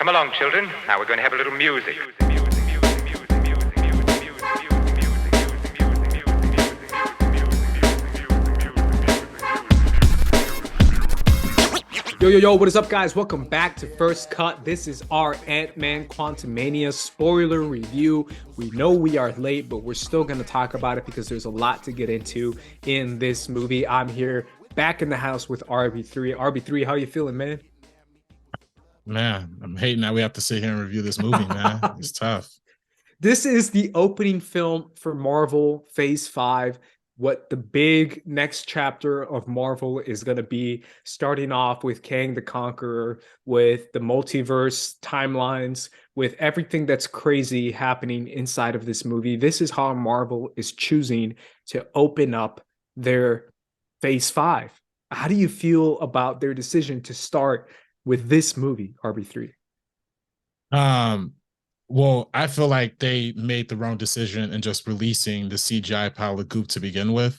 Come along, children. Now we're going to have a little music. Yo, what is up, guys? Welcome back to First Cut. This is our Ant-Man Quantumania spoiler review. We know we are late, but we're still going to talk about it because there's a lot to get into in this movie. I'm here back in the house with RB3. RB3, how you feeling, man? Man, I'm hating that we have to sit here and review this movie, man. It's tough. This is the opening film for Marvel Phase 5. What the big next chapter of Marvel is going to be, starting off with Kang the Conqueror, with the multiverse timelines, with everything that's crazy happening inside of this movie. This is how Marvel is choosing to open up their Phase 5. How do you feel about their decision to start with this movie, RB3? Well, I feel like they made the wrong decision in just releasing the CGI pile of goop to begin with.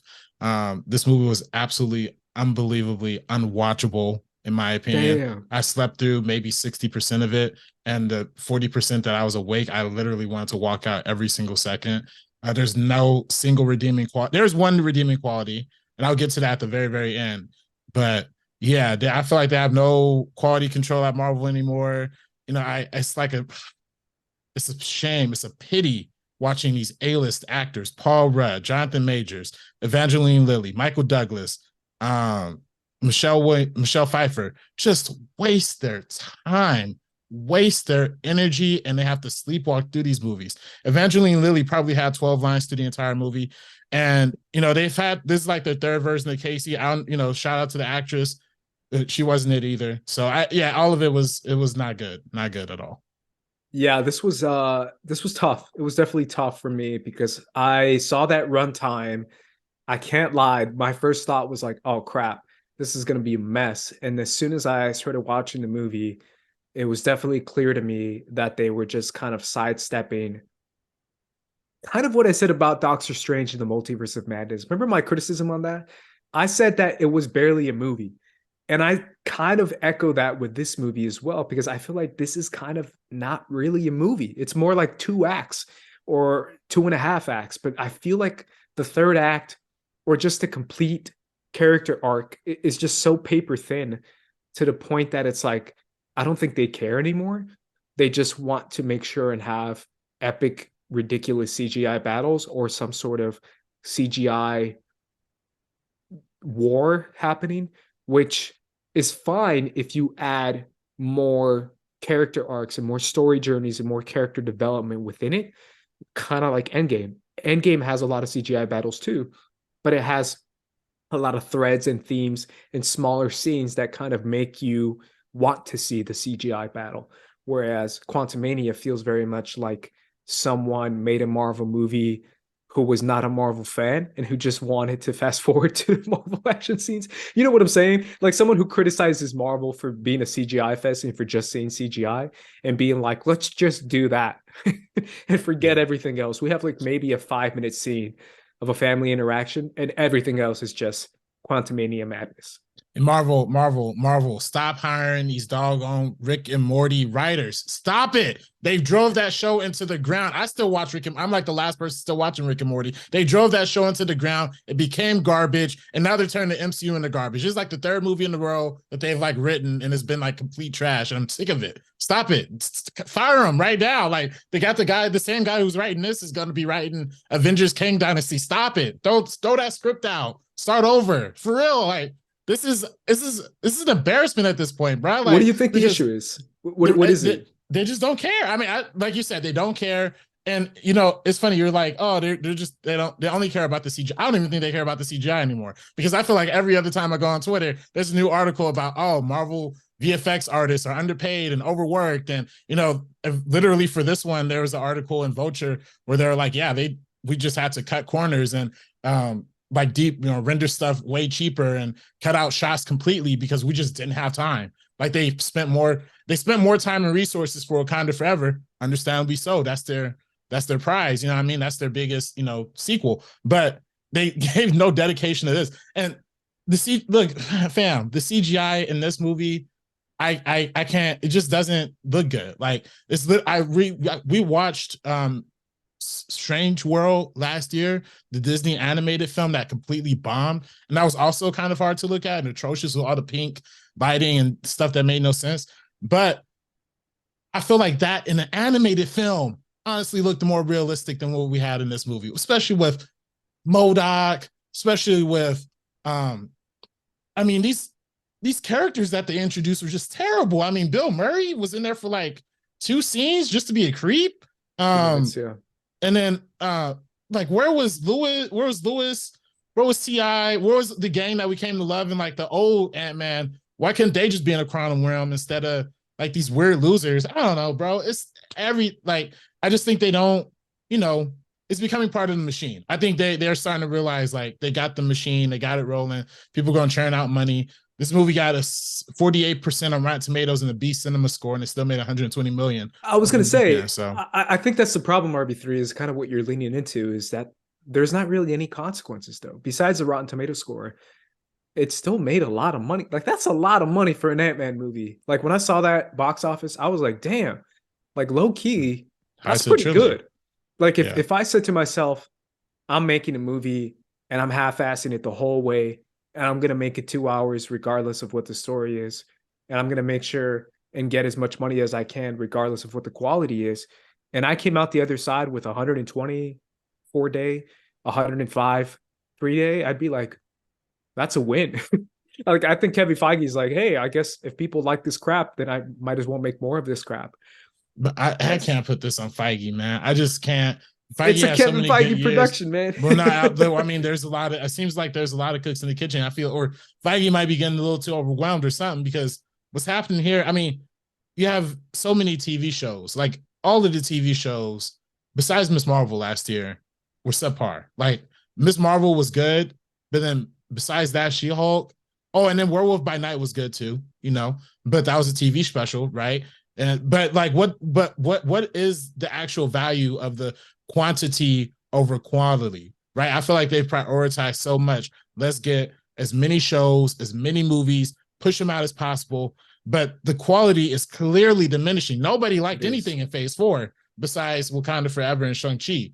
This movie was absolutely unbelievably unwatchable, in my opinion. Damn. I slept through maybe 60% of it, and the 40% that I was awake, I literally wanted to walk out every single second. There's no single redeeming quality. There's one redeeming quality, and I'll get to that at the very, very end. But yeah, I feel like they have no quality control at Marvel anymore. You know, it's a shame. It's a pity watching these A-list actors, Paul Rudd, Jonathan Majors, Evangeline Lilly, Michael Douglas, Michelle Pfeiffer, just waste their time, waste their energy, and they have to sleepwalk through these movies. Evangeline Lilly probably had 12 lines through the entire movie. And, you know, this is like their third version of Casey. Shout out to the actress. She wasn't it either. So all of it was not good. Not good at all. Yeah, this was tough. It was definitely tough for me because I saw that runtime. I can't lie. My first thought was like, oh crap, this is gonna be a mess. And as soon as I started watching the movie, it was definitely clear to me that they were just kind of sidestepping kind of what I said about Doctor Strange and the Multiverse of Madness. Remember my criticism on that? I said that it was barely a movie. And I kind of echo that with this movie as well, because I feel like this is kind of not really a movie. It's more like 2 acts or 2.5 acts. But I feel like the third act, or just a complete character arc, is just so paper thin to the point that it's like, I don't think they care anymore. They just want to make sure and have epic, ridiculous CGI battles or some sort of CGI war happening, which is fine if you add more character arcs and more story journeys and more character development within it, kind of like Endgame. Endgame has a lot of CGI battles too, but it has a lot of threads and themes and smaller scenes that kind of make you want to see the CGI battle. Whereas Quantumania feels very much like someone made a Marvel movie who was not a Marvel fan and who just wanted to fast forward to the Marvel action scenes. You know what I'm saying? Like someone who criticizes Marvel for being a CGI fest and for just saying CGI and being like, let's just do that and forget everything else. We have like maybe a 5-minute scene of a family interaction and everything else is just Quantumania madness. And Marvel, stop hiring these doggone Rick and Morty writers. Stop it. They drove that show into the ground. I still watch Rick and I'm like the last person still watching Rick and Morty. They drove that show into the ground. It became garbage. And now they're turning the MCU into garbage. It's like the third movie in the world that they've like written and it's been like complete trash. And I'm sick of it. Stop it. Fire them right now. Like they got the same guy who's writing this is going to be writing Avengers Kang Dynasty. Stop it. Don't throw that script out. Start over. For real. Like, This is an embarrassment at this point, bro. Like, what do you think the issue is? What is it? They just don't care. I mean, like you said, they don't care. And you know, it's funny. You're like, oh, they only care about the CGI. I don't even think they care about the CGI anymore because I feel like every other time I go on Twitter, there's a new article about Marvel VFX artists are underpaid and overworked. And you know, literally for this one, there was an article in Vulture where they're like, yeah, we just had to cut corners and like render stuff way cheaper and cut out shots completely because we just didn't have time. Like they spent more time and resources for Wakanda Forever. Understandably so. That's their prize. You know what I mean? That's their biggest, sequel. But they gave no dedication to this. And the CGI in this movie, I can't. It just doesn't look good. Like we watched Strange World last year, the Disney animated film that completely bombed, and that was also kind of hard to look at and atrocious with all the pink lighting and stuff that made no sense. But I feel like that in an animated film honestly looked more realistic than what we had in this movie, especially with MODOK, especially with I mean, these characters that they introduced were just terrible. I mean, Bill Murray was in there for like 2 scenes just to be a creep. Yeah. And then like where was Lewis? Where was Lewis? Where was T.I.? Where was the gang that we came to love in like the old Ant-Man? Why couldn't they just be in a quantum realm instead of like these weird losers? I don't know, bro. It's I just think they don't, it's becoming part of the machine. I think they're starting to realize like they got the machine, they got it rolling. People are going to churn out money. This movie got a 48% on Rotten Tomatoes and a B Cinema score, and it still made 120 million. I was going to say, yeah, so I think that's the problem. RB3 is kind of what you're leaning into, is that there's not really any consequences though. Besides the Rotten Tomato score, it still made a lot of money. Like that's a lot of money for an Ant-Man movie. Like when I saw that box office, I was like, damn, like low key, that's pretty good. Like if I said to myself, I'm making a movie and I'm half-assing it the whole way, and I'm going to make it 2 hours regardless of what the story is, and I'm going to make sure and get as much money as I can regardless of what the quality is, and I came out the other side with 120 4-day, 105 3-day, I'd be like, that's a win. Like I think Kevin Feige's like, hey, I guess if people like this crap, then I might as well make more of this crap. But I can't put this on Feige, man. I just can't. Feige it's a Kevin Feige production, man. We're not out there. I mean, there's a lot of. It seems like there's a lot of cooks in the kitchen. I feel, or Feige might be getting a little too overwhelmed or something, because what's happening here. I mean, you have so many TV shows. Like all of the TV shows, besides Miss Marvel last year, were subpar. Like Miss Marvel was good, but then besides that, She-Hulk. Oh, and then Werewolf by Night was good too. But that was a TV special, right? But what is the actual value of the quantity over quality, right? I feel like they prioritize so much. Let's get as many shows, as many movies, push them out as possible. But the quality is clearly diminishing. Nobody liked anything in Phase 4 besides Wakanda Forever and Shang-Chi.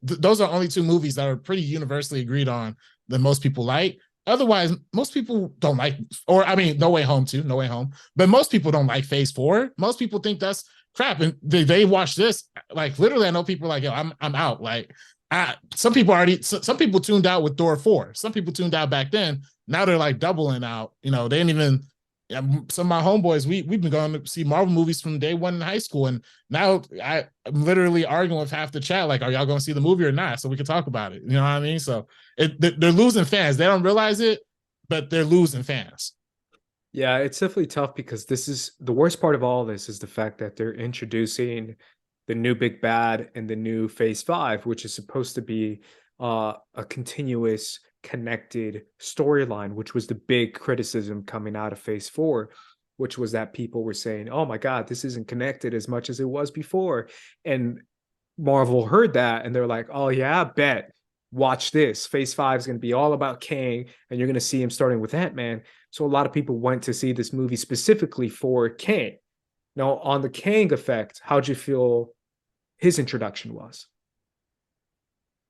Those are only 2 movies that are pretty universally agreed on that most people like. Otherwise, most people don't like, or I mean, No Way Home too, No Way Home. But most people don't like Phase 4. Most people think that's crap, and they watch this. Like literally, I know people are like, yo, I'm out. Like, some people tuned out with Thor 4. Some people tuned out back then. Now they're like doubling out. They didn't even. Some of my homeboys, we've been going to see Marvel movies from day one in high school, and now I'm literally arguing with half the chat, like, are y'all going to see the movie or not? So we can talk about it. You know what I mean? So they're losing fans. They don't realize it, but they're losing fans. Yeah, it's definitely tough, because this is the worst part of all this is the fact that they're introducing the new big bad and the new Phase 5, which is supposed to be a continuous connected storyline, which was the big criticism coming out of Phase 4, which was that people were saying, oh my God, this isn't connected as much as it was before. And Marvel heard that and they're like, oh yeah, bet. Watch this. Phase 5 is going to be all about Kang, and you're going to see him starting with Ant-Man. So a lot of people went to see this movie specifically for Kang. Now, on the Kang effect, how'd you feel his introduction was?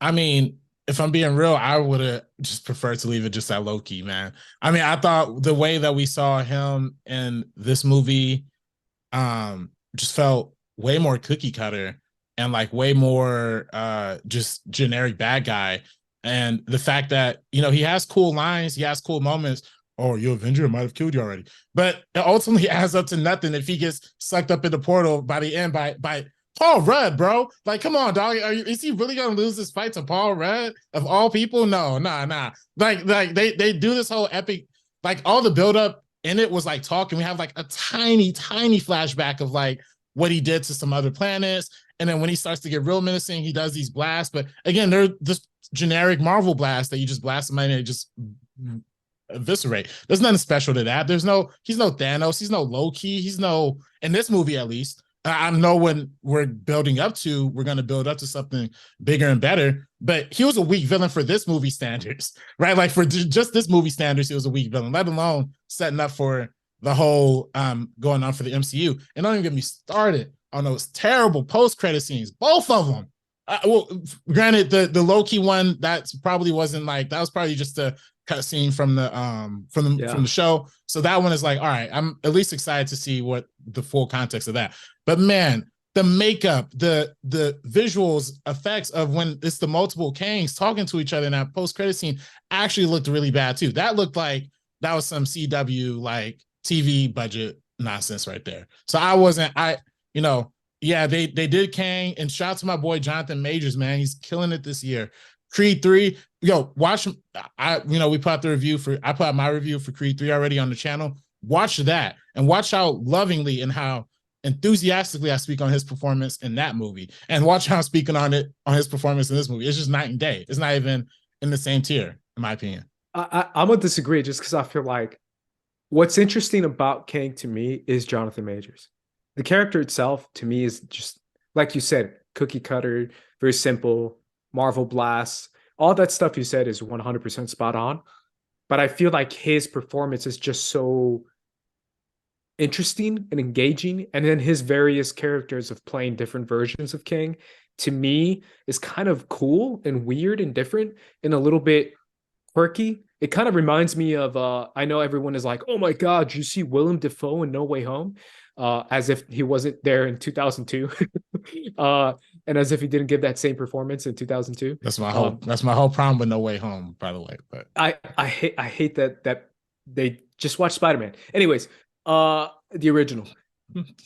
I mean, if I'm being real, I would have just preferred to leave it just at low-key, man. I mean, I thought the way that we saw him in this movie just felt way more cookie cutter and like way more just generic bad guy. And the fact that, he has cool lines, he has cool moments. Oh, your Avenger might have killed you already. But it ultimately adds up to nothing if he gets sucked up in the portal by the end by Paul Rudd, bro. Like, come on, dog. Is he really gonna lose this fight to Paul Rudd of all people? No, nah. Like they do this whole epic, like all the buildup in it was like talking. We have like a tiny flashback of like what he did to some other planets. And then when he starts to get real menacing, he does these blasts. But again, they're just generic Marvel blasts that you just blast somebody and they just eviscerate. There's nothing special to that. He's no Thanos. He's no Loki. He's no, in this movie at least. I know when we're building up to, we're going to build up to something bigger and better, but he was a weak villain for this movie standards, right? Like for just this movie standards, he was a weak villain, let alone setting up for the whole going on for the MCU. And don't even get me started on those terrible post-credit scenes, both of them. Well, granted, the low-key one, that probably wasn't like, that was probably just a cut scene from the from the show. So that one is like, all right, I'm at least excited to see what the full context of that. But man, the makeup, the visuals, effects of when it's the multiple Kangs talking to each other in that post-credit scene actually looked really bad too. That looked like that was some CW like TV budget nonsense right there. So yeah, they did Kang, and shout out to my boy Jonathan Majors, man. He's killing it this year. Creed 3, watch him. I put out my review for Creed 3 already on the channel. Watch that and watch how lovingly and how enthusiastically I speak on his performance in that movie, and watch how I'm speaking on his performance in this movie. It's just night and day. It's not even in the same tier, in my opinion. I'm gonna disagree just because I feel like what's interesting about Kang to me is Jonathan Majors. The character itself to me is just, like you said, cookie cutter, very simple, Marvel blasts. All that stuff you said is 100% spot on. But I feel like his performance is just so interesting and engaging. And then his various characters of playing different versions of Kang, to me, is kind of cool and weird and different and a little bit quirky. It kind of reminds me of, I know everyone is like, oh my God, did you see Willem Dafoe in No Way Home? As if he wasn't there in 2002. And as if he didn't give that same performance in 2002. That's my whole problem with No Way Home, by the way. But I hate that they just watch Spider-Man. Anyways, the original.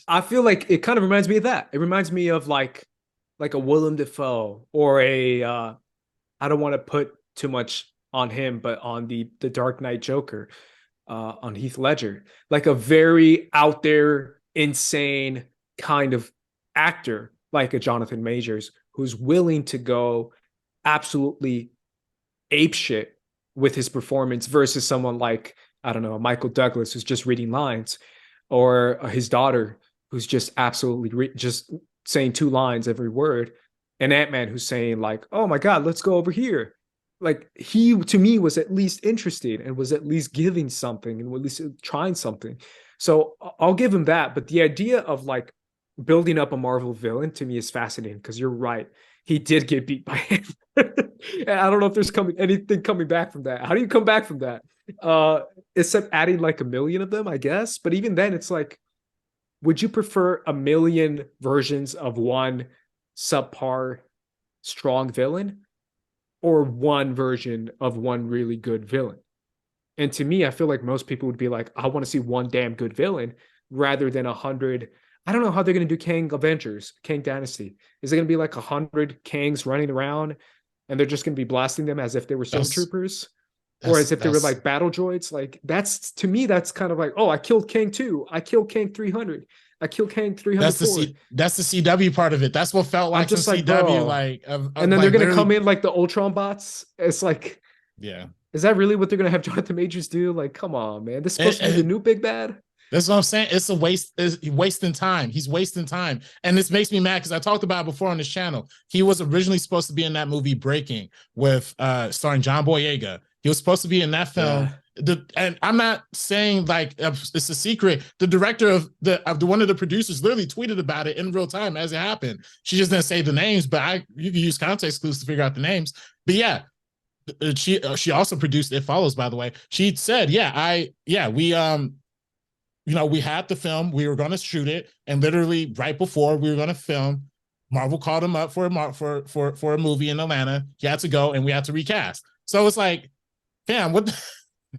I feel like it kind of reminds me of that. It reminds me of like a Willem Dafoe or a I don't want to put too much on him, but on the Dark Knight Joker, on Heath Ledger, like a very out there, insane kind of actor, like a Jonathan Majors, who's willing to go absolutely apeshit with his performance versus someone like, I don't know, Michael Douglas, who's just reading lines, or his daughter, who's just absolutely just saying 2 lines every word, and Ant-Man, who's saying like, oh my God, let's go over here. Like, he, to me, was at least interested and was at least giving something and at least trying something. So I'll give him that. But the idea of like building up a Marvel villain to me is fascinating, because you're right. He did get beat by him. And I don't know if there's anything coming back from that. How do you come back from that? Except adding like 1 million of them, I guess. But even then, it's like, would you prefer 1 million versions of one subpar strong villain, or one version of one really good villain? And to me, I feel like most people would be like, I want to see one damn good villain rather than 100. I don't know how they're going to do Kang Avengers, Kang Dynasty. Is it going to be like 100 Kangs running around and they're just going to be blasting them as if they were stormtroopers, or as if they were like battle droids? Like, that's, to me, that's kind of like, oh, I killed Kang 2. I killed Kang 300. I killed Kang 304. That's the CW part of it. That's what felt like some CW, bro. Like, and then they're gonna come in like the Ultron bots. It's like, yeah, is that really what they're gonna have Jonathan Majors do? Like, come on, man. This is supposed to be the new big bad. That's what I'm saying. It's a waste. It's wasting time. He's wasting time, and this makes me mad because I talked about it before on this channel. He was originally supposed to be in that movie Breaking with starring John Boyega. He was supposed to be in that film. Yeah. And I'm not saying like it's a secret. The director of one of the producers literally tweeted about it in real time as it happened. She just didn't say the names, but you can use context clues to figure out the names. But yeah, she also produced It Follows, by the way. She said, we had the film, we were going to shoot it, and literally right before we were going to film, Marvel called him up for a movie in Atlanta. He had to go, and we had to recast. So it's like, fam, what?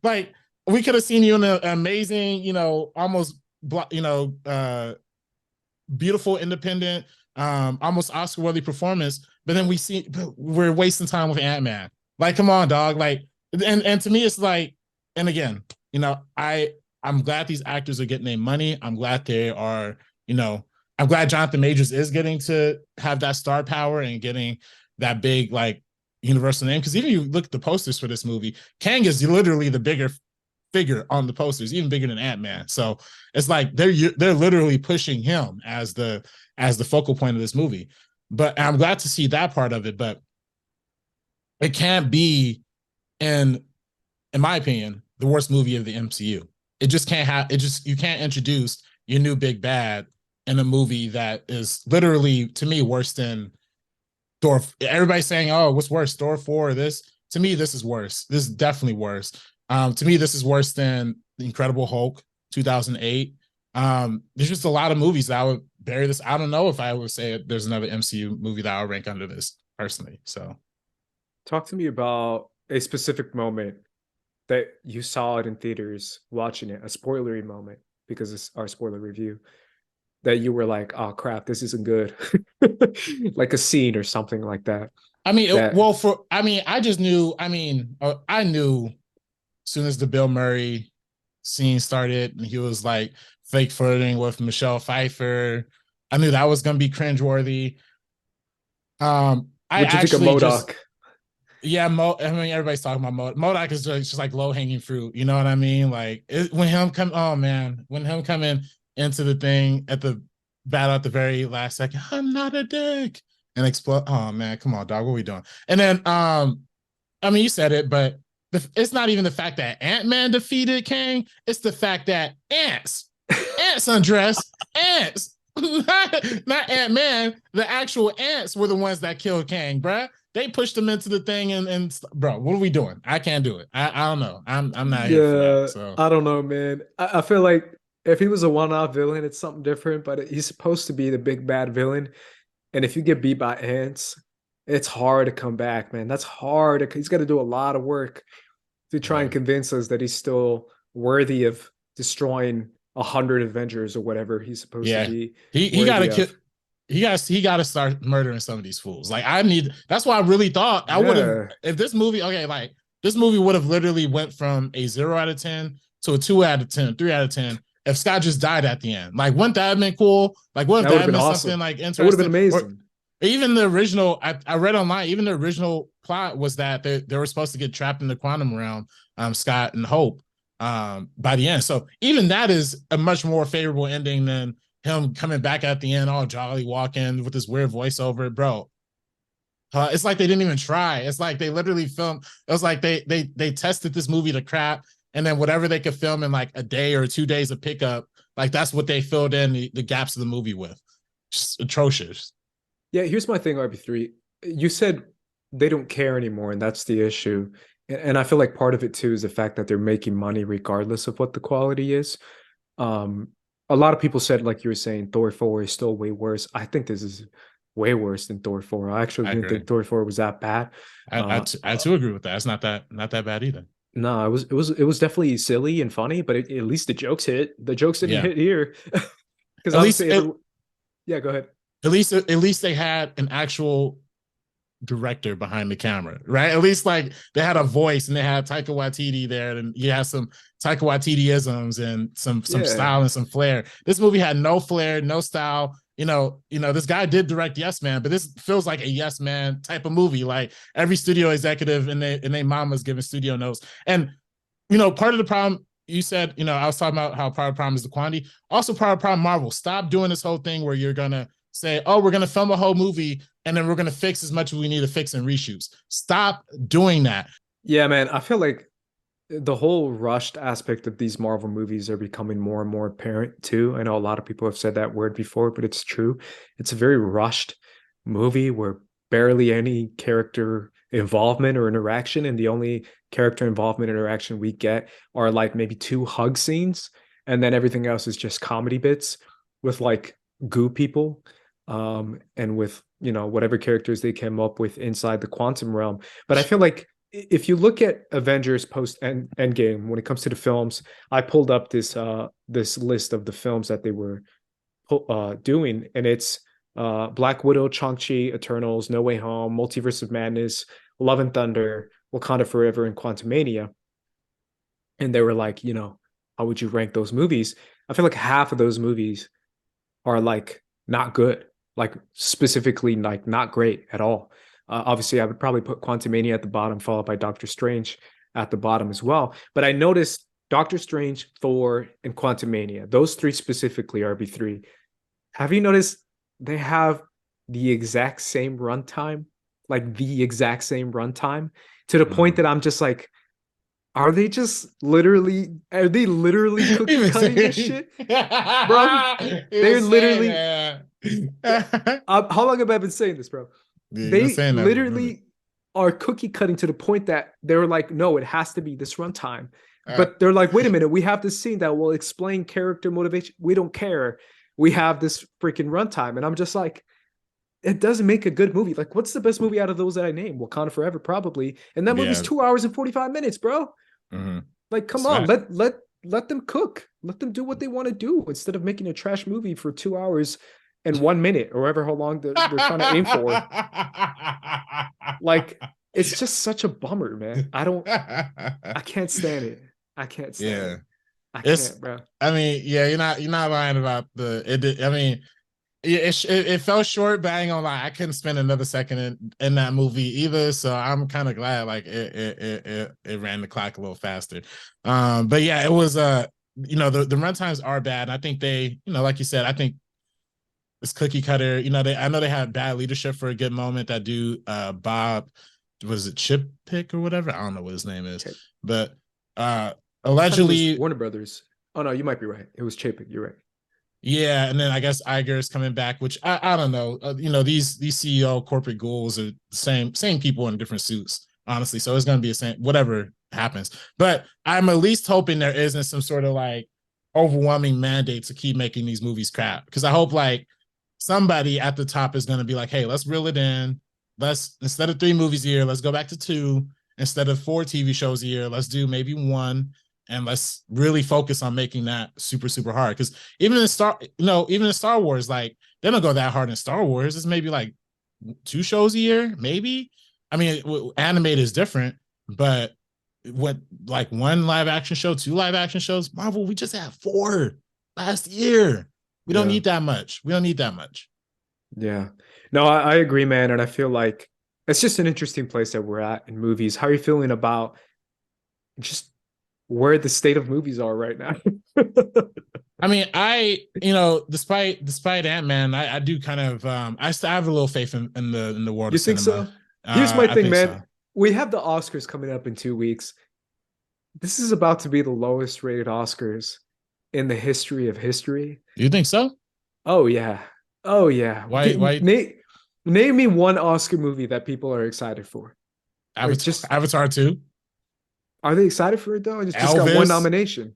Like, we could have seen you in an amazing, almost, beautiful, independent, almost Oscar-worthy performance. But then we're wasting time with Ant-Man. Like, come on, dog. Like, and to me, it's like, and again, I'm glad these actors are getting their money. I'm glad they are, I'm glad Jonathan Majors is getting to have that star power and getting that big, like, universal name. Because even you look at the posters for this movie, Kang is literally the bigger figure on the posters, even bigger than Ant-Man. So it's like they're literally pushing him as the focal point of this movie. But I'm glad to see that part of it. But it can't be, in my opinion, the worst movie of the MCU. it just can't have it. Just you can't introduce your new big bad in a movie that is literally to me worse than Thor. Everybody's saying, "Oh, what's worse, Thor 4 or this?" To me, this is worse. This is definitely worse. To me, this is worse than The Incredible Hulk 2008. There's just a lot of movies that I would bury this. I don't know if I would say there's another MCU movie that I would rank under this personally. So, Talk to me about a specific moment that you saw it in theaters watching it, a spoilery moment, because it's our spoiler review, that you were like, oh crap, this isn't good. Like a scene or something like that. I mean, That I just knew. I knew as soon as the Bill Murray scene started, and he was like fake flirting with Michelle Pfeiffer. I knew that was gonna be cringeworthy. I what'd you think of actually just MODOK? yeah, I mean, everybody's talking about MODOK is just like low hanging fruit. You know what I mean? Like oh man, when him coming into the thing at the battle at the very last second, I'm not a dick, and explode. Oh man, come on, dog, what are we doing? And then, I mean, you said it, but it's not even the fact that Ant-Man defeated Kang. It's the fact that ants undressed ants. Not Ant-Man. The actual ants were the ones that killed Kang, bruh. They pushed him into the thing and bro, what are we doing? I can't do it. I don't know. I'm not here for that. Yeah, So I don't know, man. I feel like if he was a one-off villain, it's something different, but he's supposed to be the big bad villain. And if you get beat by ants, it's hard to come back, man. That's hard. He's got to do a lot of work to try and yeah, convince us that he's still worthy of destroying 100 Avengers or whatever he's supposed to yeah. be He gotta worthy kill. of. He got to start murdering some of these fools. Like I need. That's why I really thought I would have Yeah, if this movie. Okay, like this movie would have literally went from a 0 out of 10 to a 2 out of 10, 3 out of 10 if Scott just died at the end. Like wouldn't that have been cool? Like what if that that would have had been been something awesome. like That would have been interesting? Or amazing. even the original, I read online, even the original plot was that they were supposed to get trapped in the quantum realm, Scott and Hope, by the end. So even that is a much more favorable ending than him coming back at the end, all jolly walking with this weird voiceover, bro. It's like they didn't even try. It's like they literally filmed. It was like they tested this movie to crap, and then whatever they could film in like a day or 2 days of pickup, like that's what they filled in the gaps of the movie with. Just atrocious. Yeah, here's my thing, RB3. You said they don't care anymore, and that's the issue. And I feel like part of it too is the fact that they're making money regardless of what the quality is. Um, a lot of people said, like you were saying, Thor 4 is still way worse. I think this is way worse than Thor 4. I actually I didn't agree. think Thor 4 was that bad. Uh, I too agree with that. It's not that bad either. no, it was definitely silly and funny, but at least the jokes hit. The jokes didn't Yeah. hit here. Because At least obviously yeah, go ahead. at least they had an actual director behind the camera, right? At least like they had a voice and they had Taika Waititi there, and you had some Taika Waititi isms and some Yeah. style and some flair. This movie had no flair, no style. This guy did direct Yes Man, but this feels like a Yes Man type of movie. Like every studio executive and they mamas giving studio notes. And part of the problem you said, I was talking about how part of the problem is the quantity. Also, part of the problem, Marvel, stop doing this whole thing where you're gonna say, oh, we're gonna film a whole movie and then we're gonna fix as much as we need to fix and reshoots. Stop doing that. Yeah, man. I feel like the whole rushed aspect of these Marvel movies are becoming more and more apparent too. I know a lot of people have said that word before, but it's true. It's a very rushed movie where barely any character involvement or interaction, and the only character involvement interaction we get are like maybe two hug scenes, and then everything else is just comedy bits with like goo people, and with whatever characters they came up with inside the quantum realm. But I feel like if you look at Avengers post Endgame, when it comes to the films, I pulled up this list of the films that they were doing, and it's Black Widow, Shang-Chi, Eternals, No Way Home, Multiverse of Madness, Love and Thunder, Wakanda Forever, and Quantumania. And they were like, how would you rank those movies? I feel like half of those movies are like not good, like specifically like not great at all. Obviously, I would probably put Quantumania at the bottom, followed by Doctor Strange at the bottom as well. But I noticed Doctor Strange, Thor, and Quantumania, those three specifically, RB3. Have you noticed they have the exact same runtime? Like the exact same runtime to the point that I'm just like, Are they just literally? Are they literally He cookie was cutting this saying- shit, bro? He They're was saying literally. that. How long have I been saying this, bro? Yeah, you've been They saying that for a minute. literally are cookie cutting to the point that they were like, no, it has to be this runtime. But they're like, wait a minute, we have this scene that will explain character motivation. We don't care. We have this freaking runtime. And I'm just like, it doesn't make a good movie. Like, what's the best movie out of those that I named? Wakanda Forever, probably. And that movie's Yeah. 2 hours and 45 minutes, bro. Mhm. Like, come That's on, right. let them cook. Let them do what they want to do instead of making a trash movie for 2 hours and 1 minute, or however how long they're trying to aim for. Like, it's just such a bummer, man. I can't stand it. I can't stand Yeah. it. I It's can't, bro. I mean, yeah, you're not lying about I mean, it fell short, but I ain't gonna lie, I couldn't spend another second in that movie either. So I'm kind of glad like it ran the clock a little faster. But yeah, it was the runtimes are bad. I think they, like you said, I think it's cookie cutter. I know they had bad leadership for a good moment. That dude, Bob, was it Chip Pick or whatever? I don't know what his name is, but allegedly Warner Brothers. Oh no, you might be right. It was Chapek. You're right. yeah, and then I guess Iger is coming back, which I don't know. These CEO corporate ghouls are the same people in different suits, honestly. So it's gonna be the same, whatever happens. But I'm at least hoping there isn't some sort of like overwhelming mandate to keep making these movies crap. Because I hope like somebody at the top is gonna be like, hey, let's reel it in. Let's, instead of 3 movies a year, let's go back to 2. Instead of 4 TV shows a year, let's do maybe 1. And let's really focus on making that super, super hard. Because even in Star Wars, like they don't go that hard in Star Wars. It's maybe like 2 shows a year, maybe. I mean, animated is different, but what, like 1 live action show, 2 live action shows? Marvel, we just had 4 last year. We don't need that much. We don't need that much. Yeah. No, I agree, man. And I feel like it's just an interesting place that we're at in movies. How are you feeling about just where the state of movies are right now? I mean, despite Ant-Man, I do kind of I still have a little faith in the world You of think cinema. so? Here's my thing, man. So. We have the Oscars coming up in 2 weeks. This is about to be the lowest rated Oscars in the history of history. You think so? Oh yeah. Oh yeah. Why Name me one Oscar movie that people are excited for. Avatar 2? Are they excited for it though? It's just got 1 Elvis? nomination.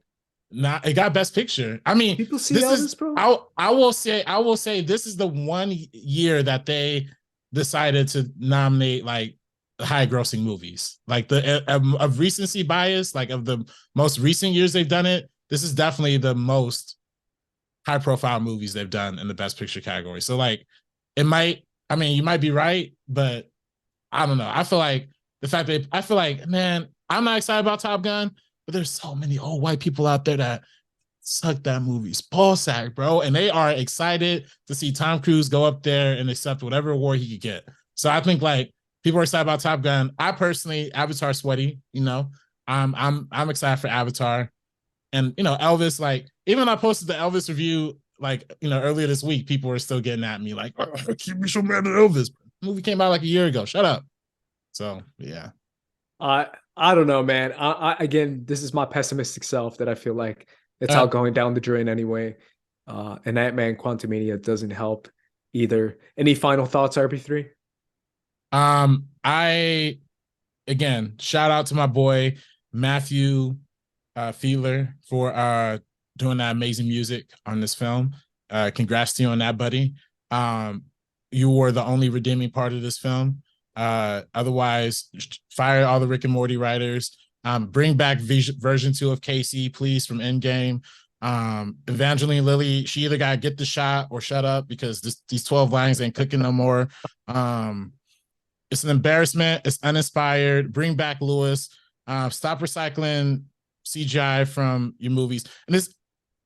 Nah, it got Best Picture. I mean, People see this Elvis, is bro. I will say this is the one year that they decided to nominate like high grossing movies. Like the of recency bias, like of the most recent years they've done it, this is definitely the most high profile movies they've done in the Best Picture category. So like you might be right, but I don't know. I feel like man, I'm not excited about Top Gun, but there's so many old white people out there that suck that movie's ball sack, bro. And they are excited to see Tom Cruise go up there and accept whatever award he could get. So I think like people are excited about Top Gun. I personally, Avatar sweaty, I'm excited for Avatar. And Elvis, like, even when I posted the Elvis review, like, earlier this week, people were still getting at me like, oh, keep me so mad at Elvis. The movie came out like a year ago. Shut up. So yeah. I don't know, man. I again, this is my pessimistic self that I feel like it's all going down the drain anyway. And Ant-Man Quantumania doesn't help either. Any final thoughts, RB3? I again shout out to my boy Matthew Fiedler for doing that amazing music on this film. Congrats to you on that, buddy. You were the only redeeming part of this film. Otherwise, fire all the Rick and Morty writers. Bring back version 2 of Casey, please, from Endgame. Evangeline Lilly, she either gotta get the shot or shut up because these 12 lines ain't cooking no more. It's an embarrassment. It's uninspired. Bring back Lewis. Stop recycling CGI from your movies. And this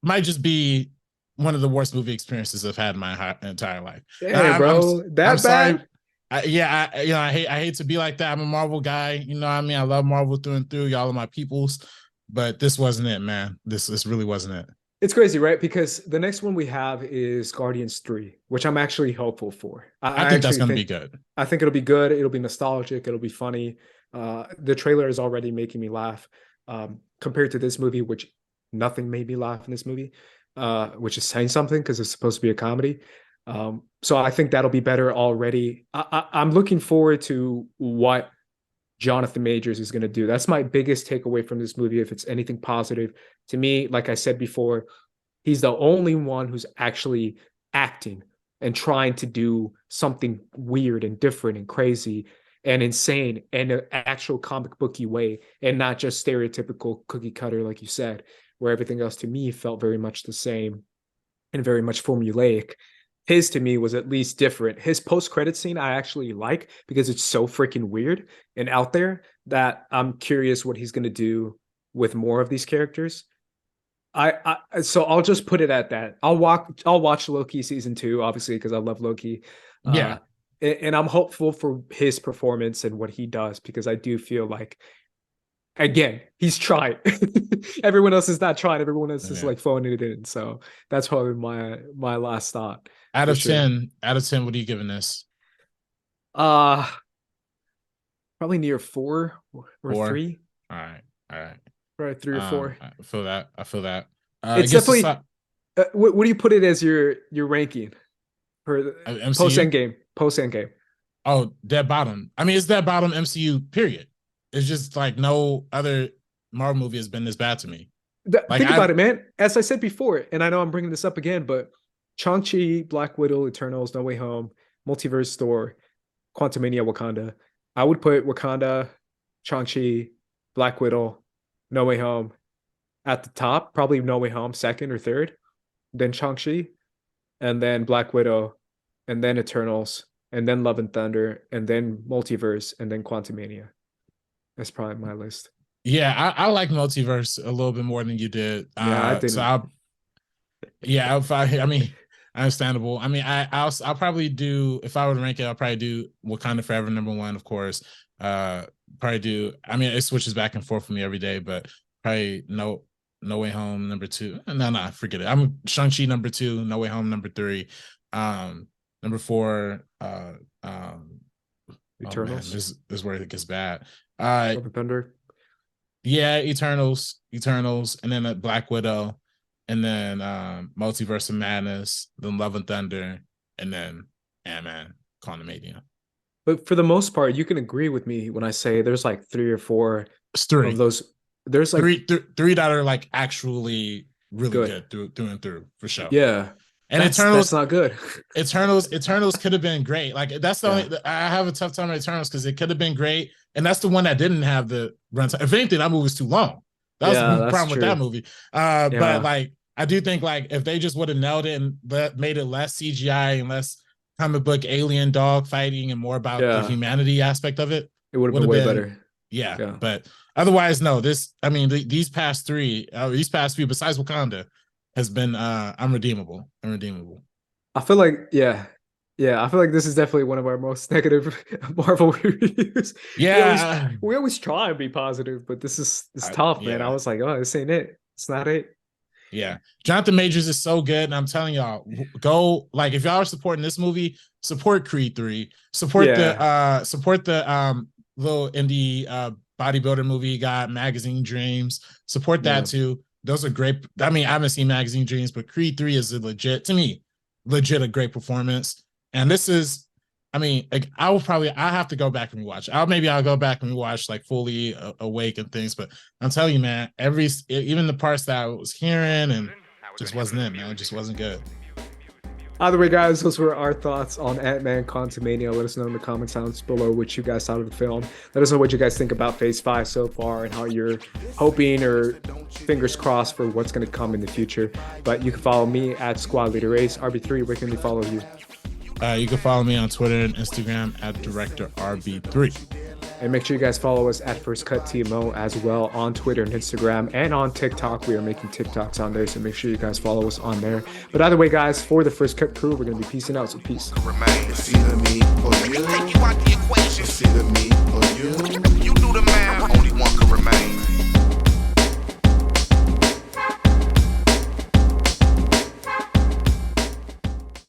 might just be one of the worst movie experiences I've had in my entire life. Damn, bro, I'm bad? Sorry. I hate to be like that. I'm a Marvel guy. You know what I mean? I love Marvel through and through. Y'all are my peoples. But this wasn't it, man. This really wasn't it. It's crazy, right? Because the next one we have is Guardians 3, which I'm actually hopeful for. I think that's going to be good. I think it'll be good. It'll be nostalgic. It'll be funny. The trailer is already making me laugh. compared to this movie, which nothing made me laugh in this movie, which is saying something because it's supposed to be a comedy. So I think that'll be better already. I'm looking forward to what Jonathan Majors is going to do. That's my biggest takeaway from this movie. If it's anything positive to me, like I said before, he's the only one who's actually acting and trying to do something weird and different and crazy and insane in an actual comic booky way, and not just stereotypical cookie cutter, like you said, where everything else to me felt very much the same and very much formulaic. His to me was at least different. His post-credit scene I actually like because it's so freaking weird and out there that I'm curious what he's going to do with more of these characters. So I'll just put it at that. I'll watch Loki season 2, obviously, because I love Loki. Yeah. And I'm hopeful for his performance and what he does, because I do feel like, again, he's trying. Everyone else is not trying. Everyone else is like phoning it in. So that's probably my last thought. Out of 10, what are you giving this? Probably near 4 or 3. All right. Right, 3 or 4. I feel that. It's definitely. What do you put it as your ranking for post Endgame? Oh, dead bottom. I mean, it's dead bottom MCU. Period. It's just like no other Marvel movie has been this bad to me. Think about it, man. As I said before, and I know I'm bringing this up again, but Shang-Chi, Black Widow, Eternals, No Way Home, Multiverse Thor, Quantumania, Wakanda. I would put Wakanda, Shang-Chi, Black Widow, No Way Home at the top. Probably No Way Home second or third, then Shang-Chi, and then Black Widow, and then Eternals, and then Love and Thunder, and then Multiverse, and then Quantumania. That's probably my list. Yeah, I like Multiverse a little bit more than you did. Yeah, I didn't. So I mean, understandable. I mean, I'll probably do, if I would rank it, I'll probably do Wakanda Forever #1, of course. Probably do. I mean, it switches back and forth for me every day, but probably No Way Home #2. No, forget it. I'm Shang-Chi #2, No Way Home #3, #4. Eternals. This is where it gets bad. Thunder. Yeah, Eternals, and then Black Widow, and then Multiverse of Madness, then Love and Thunder, and then Ant-Man, Quantumania. But for the most part, you can agree with me when I say there's like 3 or 4 of those. There's like three that are like actually really good through and through, for sure. Yeah. And Eternals, that's not good. Eternals could have been great. Like that's the only, I have a tough time with Eternals because it could have been great, and that's the one that didn't have the runtime. If anything, that movie was too long. That was the problem with that movie. But like, I do think like if they just would have nailed it and made it less CGI and less comic book alien dog fighting and more about the humanity aspect of it, it would have been way better. Yeah, but otherwise, no. These past three besides Wakanda has been unredeemable. I feel like I feel like this is definitely one of our most negative Marvel reviews. Yeah, we always try and be positive, but it's tough, man. I was like, oh, this ain't it. It's not it. Yeah, Jonathan Majors is so good, and I'm telling y'all, go, like, if y'all are supporting this movie, support Creed 3, support the little indie bodybuilder movie you got, Magazine Dreams, support that too. Those are great. I mean, I haven't seen Magazine Dreams, but Creed 3 is a great performance. And this is, I mean, like, I have to go back and rewatch. I'll go back and rewatch like Fully Awake and things. But I'm telling you, man, even the parts that I was hearing and just wasn't it, man. It just wasn't good. Either way, guys, those were our thoughts on Ant-Man Quantumania. Let us know in the comments down below what you guys thought of the film. Let us know what you guys think about Phase 5 so far and how you're hoping or fingers crossed for what's going to come in the future. But you can follow me at Squad Leader Ace. RB3, where can we follow you? You can follow me on Twitter and Instagram at Director RB3. And make sure you guys follow us at First Cut TMO as well on Twitter and Instagram and on TikTok. We are making TikToks on there, so make sure you guys follow us on there. But either way, guys, for the First Cut crew, we're going to be peacing out. So peace. It's either me or you. It's either me or you.